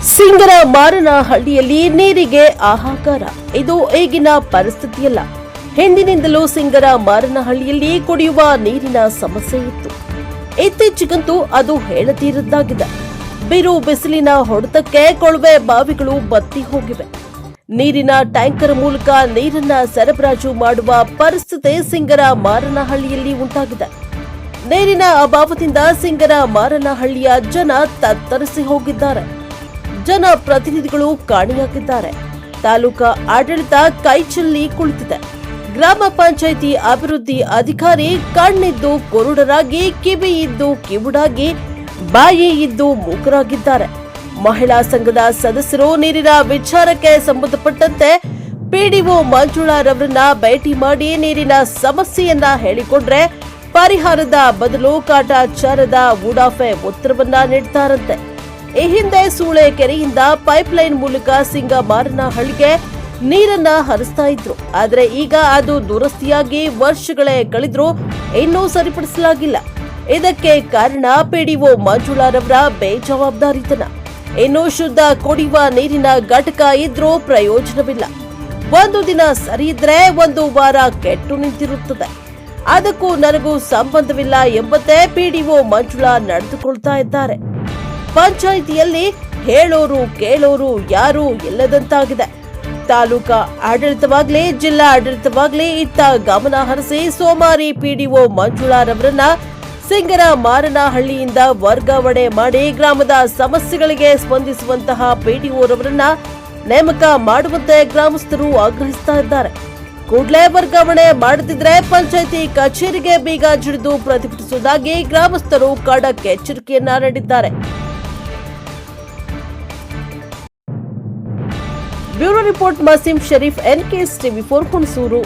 ಸಿಂಗರ ಮಾರನಹಳ್ಳಿಯಲ್ಲಿ ನೀರಿಗೆ ಹಾಹಾಕಾರ. ಇದು ಈಗಿನ ಪರಿಸ್ಥಿತಿಯಲ್ಲ. ಹಿಂದಿನಿಂದಲೂ ಸಿಂಗರ ಮಾರನಹಳ್ಳಿಯಲ್ಲಿ ಕುಡಿಯುವ ನೀರಿನ ಸಮಸ್ಯೆ ಇತ್ತು. ಇತ್ತೀಚೆಗಂತೂ ಅದು ಹೇಳತೀರದ್ದಾಗಿದೆ. ಬಿರು ಬಿಸಿಲಿನ ಹೊಡೆತಕ್ಕೆ ಕೊಳವೆ ಬಾವಿಗಳು ಬತ್ತಿ ಹೋಗಿವೆ. ನೀರಿನ ಟ್ಯಾಂಕರ್ ಮೂಲಕ ನೀರನ್ನ ಸರಬರಾಜು ಮಾಡುವ ಪರಿಸ್ಥಿತಿ ಸಿಂಗರ ಮಾರನಹಳ್ಳಿಯಲ್ಲಿ ಉಂಟಾಗಿದೆ. ನೀರಿನ ಅಭಾವದಿಂದ ಸಿಂಗರ ಮಾರನಹಳ್ಳಿಯ ಜನ ತತ್ತರಿಸಿ ಹೋಗಿದ್ದಾರೆ. ಜನಪ್ರತಿನಿಧಿಗಳು ಕಾಣೆಯಾಗಿದ್ದಾರೆ. ತಾಲೂಕಾ ಆಡಳಿತ ಕೈಚೆಲ್ಲಿ ಕುಳಿತಿದೆ. ಗ್ರಾಮ ಪಂಚಾಯಿತಿ ಅಭಿವೃದ್ಧಿ ಅಧಿಕಾರಿ ಕಣ್ಣಿದ್ದು ಕುರುಡರಾಗಿ, ಕಿವಿ ಇದ್ದು ಕಿವುಡಾಗಿ, ಬಾಯಿ ಇದ್ದು ಮೂಕರಾಗಿದ್ದಾರೆ. ಮಹಿಳಾ ಸಂಘದ ಸದಸ್ಯರು ನೀರಿನ ವಿಚಾರಕ್ಕೆ ಸಂಬಂಧಪಟ್ಟಂತೆ ಪಿಡಿಒ ಮಂಜುಳಾರವರನ್ನ ಭೇಟಿ ಮಾಡಿ ನೀರಿನ ಸಮಸ್ಯೆಯನ್ನ ಹೇಳಿಕೊಂಡ್ರೆ ಪರಿಹಾರದ ಬದಲು ಕಾಟಾಚಾರದ ಉಡಾಫೆ ಉತ್ತರವನ್ನ ನೀಡ್ತಾರಂತೆ. ಈ ಹಿಂದೆ ಸೂಳೆ ಕೆರೆಯಿಂದ ಪೈಪ್ಲೈನ್ ಮೂಲಕ ಸಿಂಗ ಮಾರನಹಳ್ಳಿಗೆ ನೀರನ್ನ ಹರಿಸ್ತಾ ಇದ್ರು. ಆದ್ರೆ ಈಗ ಅದು ದುರಸ್ತಿಯಾಗಿ ವರ್ಷಗಳೇ ಕಳೆದ್ರೂ ಇನ್ನೂ ಸರಿಪಡಿಸಲಾಗಿಲ್ಲ. ಇದಕ್ಕೆ ಕಾರಣ ಪಿಡಿಒ ಮಂಜುಳಾರವರ ಬೇಜವಾಬ್ದಾರಿತನ. ಇನ್ನು ಶುದ್ಧ ಕುಡಿಯುವ ನೀರಿನ ಘಟಕ ಇದ್ರೂ ಪ್ರಯೋಜನವಿಲ್ಲ. ಒಂದು ದಿನ ಸರಿ ಇದ್ರೆ ಒಂದು ವಾರ ಕೆಟ್ಟು ನಿಂತಿರುತ್ತದೆ. ಅದಕ್ಕೂ ನನಗೂ ಸಂಬಂಧವಿಲ್ಲ ಎಂಬಂತೆ ಪಿಡಿಒ ಮಂಜುಳಾ ನಡೆದುಕೊಳ್ತಾ ಇದ್ದಾರೆ. ಪಂಚಾಯಿತಿಯಲ್ಲಿ ಹೇಳೋರು ಕೇಳೋರು ಯಾರೂ ಇಲ್ಲದಂತಾಗಿದೆ. ತಾಲೂಕಾ ಆಡಳಿತವಾಗ್ಲಿ ಜಿಲ್ಲಾ ಆಡಳಿತವಾಗ್ಲಿ ಇತ್ತ ಗಮನ ಹರಿಸಿ ಸೋಮಾರಿ ಪಿಡಿಒ ಮಂಜುಳಾರವರನ್ನ ಸಿಂಗರ ಮಾರನಹಳ್ಳಿಯಿಂದ ವರ್ಗಾವಣೆ ಮಾಡಿ ಗ್ರಾಮದ ಸಮಸ್ಯೆಗಳಿಗೆ ಸ್ಪಂದಿಸುವಂತಹ ಪಿಡಿಒರವರನ್ನ ನೇಮಕ ಮಾಡುವಂತೆ ಗ್ರಾಮಸ್ಥರು ಆಗ್ರಹಿಸ್ತಾ ಇದ್ದಾರೆ. ಕೂಡಲೇ ವರ್ಗಾವಣೆ ಮಾಡದಿದ್ರೆ ಪಂಚಾಯಿತಿ ಕಚೇರಿಗೆ ಬೀಗ ಜಡಿದು ಪ್ರತಿಭಟಿಸುವುದಾಗಿ ಗ್ರಾಮಸ್ಥರು ಖಡಕ್ ಎಚ್ಚರಿಕೆಯನ್ನ ನೀಡಿದ್ದಾರೆ. Bureau report Maseem Sharif, NKS TV4 Hunsur.